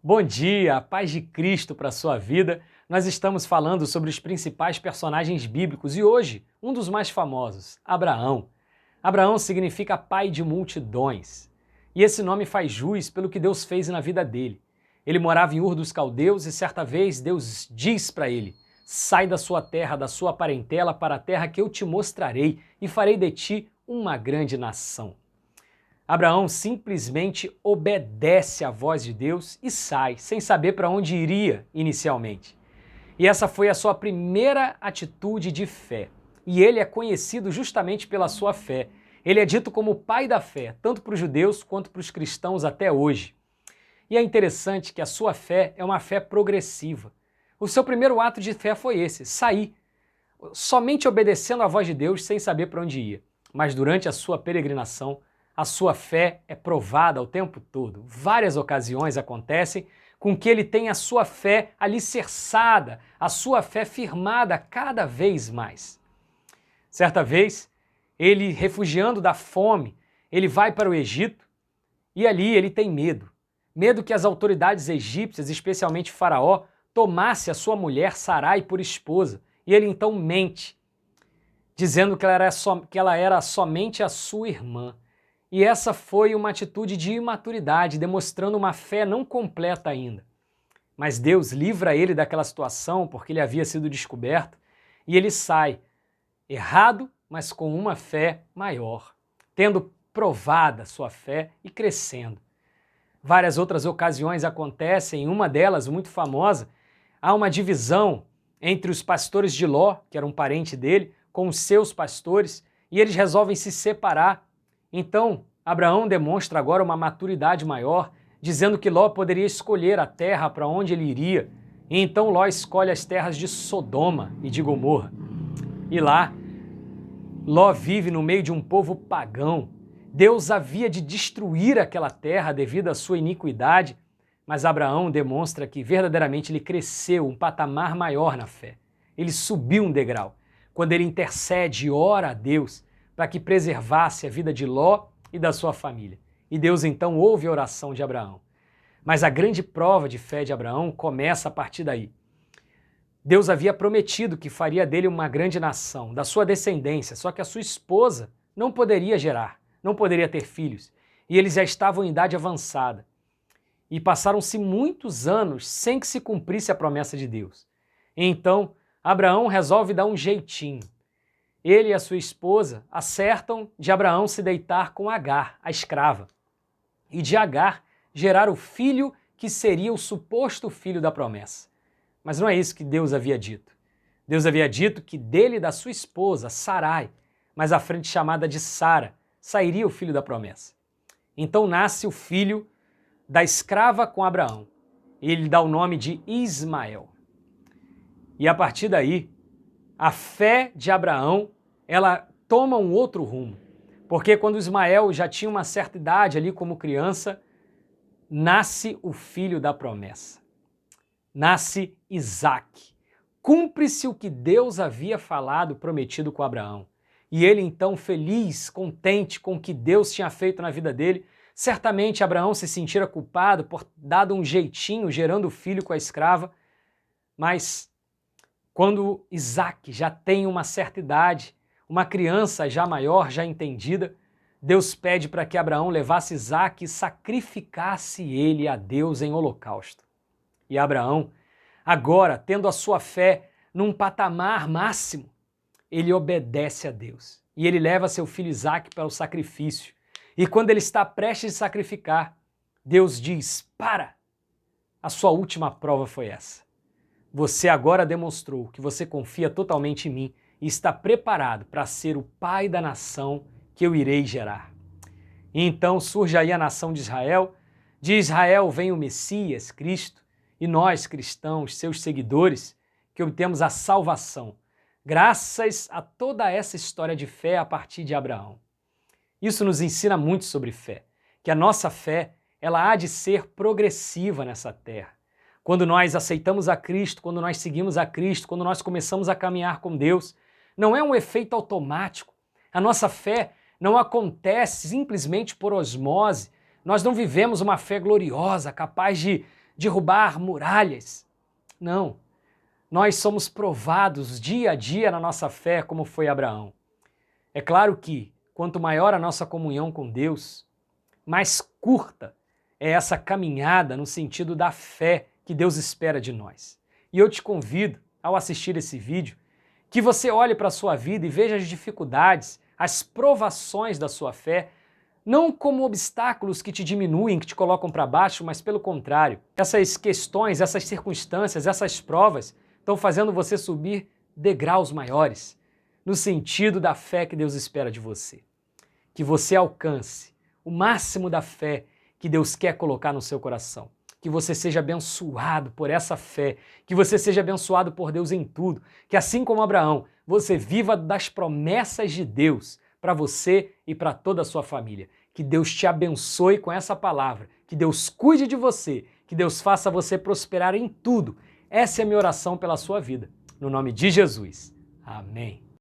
Bom dia, a paz de Cristo para a sua vida. Nós estamos falando sobre os principais personagens bíblicos e hoje, um dos mais famosos, Abraão. Abraão significa pai de multidões. E esse nome faz jus pelo que Deus fez na vida dele. Ele morava em Ur dos Caldeus e certa vez Deus diz para ele: sai da sua terra, da sua parentela, para a terra que eu te mostrarei e farei de ti uma grande nação. Abraão simplesmente obedece à voz de Deus e sai, sem saber para onde iria inicialmente. E essa foi a sua primeira atitude de fé. E ele é conhecido justamente pela sua fé. Ele é dito como o pai da fé, tanto para os judeus quanto para os cristãos até hoje. E é interessante que a sua fé é uma fé progressiva. O seu primeiro ato de fé foi esse, sair, somente obedecendo à voz de Deus sem saber para onde ia. Mas durante a sua peregrinação, a sua fé é provada o tempo todo. Várias ocasiões acontecem com que ele tem a sua fé alicerçada, a sua fé firmada cada vez mais. Certa vez, ele, refugiando da fome, ele vai para o Egito e ali ele tem medo. Medo que as autoridades egípcias, especialmente Faraó, tomasse a sua mulher Sarai por esposa. E ele então mente, dizendo que ela era somente a sua irmã. E essa foi uma atitude de imaturidade, demonstrando uma fé não completa ainda. Mas Deus livra ele daquela situação porque ele havia sido descoberto e ele sai errado, mas com uma fé maior, tendo provada sua fé e crescendo. Várias outras ocasiões acontecem, em uma delas, muito famosa, há uma divisão entre os pastores de Ló, que era um parente dele, com os seus pastores, e eles resolvem se separar. Então, Abraão demonstra agora uma maturidade maior, dizendo que Ló poderia escolher a terra para onde ele iria. E então Ló escolhe as terras de Sodoma e de Gomorra. E lá, Ló vive no meio de um povo pagão. Deus havia de destruir aquela terra devido à sua iniquidade, mas Abraão demonstra que verdadeiramente ele cresceu um patamar maior na fé. Ele subiu um degrau, quando ele intercede e ora a Deus para que preservasse a vida de Ló e da sua família. E Deus então ouve a oração de Abraão. Mas a grande prova de fé de Abraão começa a partir daí. Deus havia prometido que faria dele uma grande nação, da sua descendência, só que a sua esposa não poderia gerar, não poderia ter filhos, e eles já estavam em idade avançada. E passaram-se muitos anos sem que se cumprisse a promessa de Deus. E então, Abraão resolve dar um jeitinho. Ele e a sua esposa acertam de Abraão se deitar com Agar, a escrava, e de Agar gerar o filho que seria o suposto filho da promessa. Mas não é isso que Deus havia dito. Deus havia dito que dele e da sua esposa, Sarai, mais à frente chamada de Sara, sairia o filho da promessa. Então nasce o filho da escrava com Abraão. Ele dá o nome de Ismael. E a partir daí, a fé de Abraão, ela toma um outro rumo. Porque quando Ismael já tinha uma certa idade ali como criança, nasce o filho da promessa. Nasce Isaque. Cumpre-se o que Deus havia falado, prometido com Abraão. E ele então, feliz, contente com o que Deus tinha feito na vida dele, certamente Abraão se sentira culpado por dado um jeitinho gerando o filho com a escrava, mas quando Isaque já tem uma certa idade, uma criança já maior, já entendida, Deus pede para que Abraão levasse Isaque e sacrificasse ele a Deus em holocausto. E Abraão, agora, tendo a sua fé num patamar máximo, ele obedece a Deus. E ele leva seu filho Isaque para o sacrifício. E quando ele está prestes a sacrificar, Deus diz: para! A sua última prova foi essa. Você agora demonstrou que você confia totalmente em mim e está preparado para ser o pai da nação que eu irei gerar. E então surge aí a nação de Israel. De Israel vem o Messias, Cristo, e nós, cristãos, seus seguidores, que obtemos a salvação, graças a toda essa história de fé a partir de Abraão. Isso nos ensina muito sobre fé, que a nossa fé, ela há de ser progressiva nessa terra. Quando nós aceitamos a Cristo, quando nós seguimos a Cristo, quando nós começamos a caminhar com Deus, não é um efeito automático. A nossa fé não acontece simplesmente por osmose. Nós não vivemos uma fé gloriosa, capaz de derrubar muralhas. Não. Nós somos provados dia a dia na nossa fé, como foi Abraão. É claro que, quanto maior a nossa comunhão com Deus, mais curta é essa caminhada no sentido da fé que Deus espera de nós. E eu te convido, ao assistir esse vídeo, que você olhe para a sua vida e veja as dificuldades, as provações da sua fé, não como obstáculos que te diminuem, que te colocam para baixo, mas pelo contrário. Essas questões, essas circunstâncias, essas provas estão fazendo você subir degraus maiores, no sentido da fé que Deus espera de você. Que você alcance o máximo da fé que Deus quer colocar no seu coração. Que você seja abençoado por essa fé, que você seja abençoado por Deus em tudo, que assim como Abraão, você viva das promessas de Deus para você e para toda a sua família. Que Deus te abençoe com essa palavra, que Deus cuide de você, que Deus faça você prosperar em tudo. Essa é a minha oração pela sua vida. No nome de Jesus. Amém.